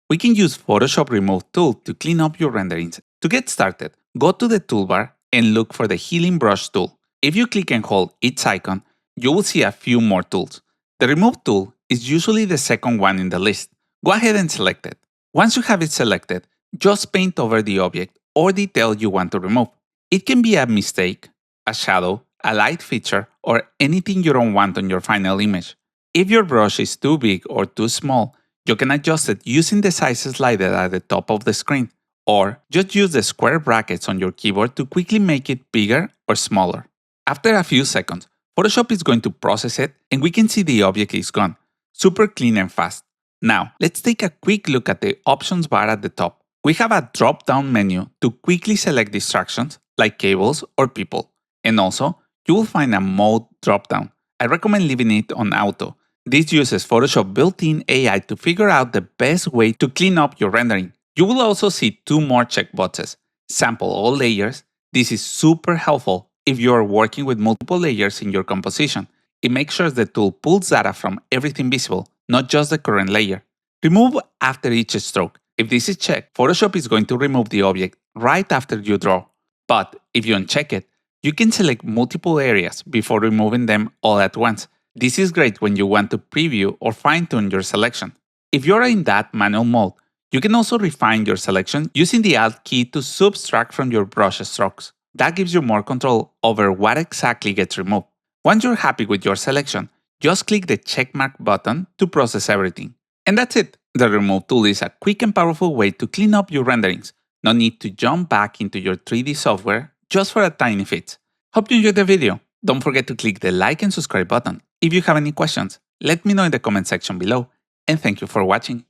We can use Photoshop Remove tool to clean up your renderings. To get started, go to the toolbar and look for the Healing Brush tool. If you click and hold its icon, you will see a few more tools. The Remove tool is usually the second one in the list. Go ahead and select it. Once you have it selected, just paint over the object or detail you want to remove. It can be a mistake, a shadow, a light feature, or anything you don't want on your final image. If your brush is too big or too small, you can adjust it using the size slider at the top of the screen, or just use the square brackets on your keyboard to quickly make it bigger or smaller. After a few seconds, Photoshop is going to process it and we can see the object is gone. Super clean and fast. Now, let's take a quick look at the options bar at the top. We have a drop-down menu to quickly select distractions like cables or people. And also, you will find a mode drop-down. I recommend leaving it on auto. This uses Photoshop built-in AI to figure out the best way to clean up your rendering. You will also see two more checkboxes. Sample all layers. This is super helpful if you are working with multiple layers in your composition. It makes sure the tool pulls data from everything visible, not just the current layer. Remove after each stroke. If this is checked, Photoshop is going to remove the object right after you draw. But if you uncheck it, you can select multiple areas before removing them all at once. This is great when you want to preview or fine-tune your selection. If you're in that manual mode, you can also refine your selection using the Alt key to subtract from your brush strokes. That gives you more control over what exactly gets removed. Once you're happy with your selection, just click the checkmark button to process everything. And that's it! The Remove tool is a quick and powerful way to clean up your renderings. No need to jump back into your 3D software just for a tiny fix. Hope you enjoyed the video. Don't forget to click the like and subscribe button. If you have any questions, let me know in the comment section below. And thank you for watching.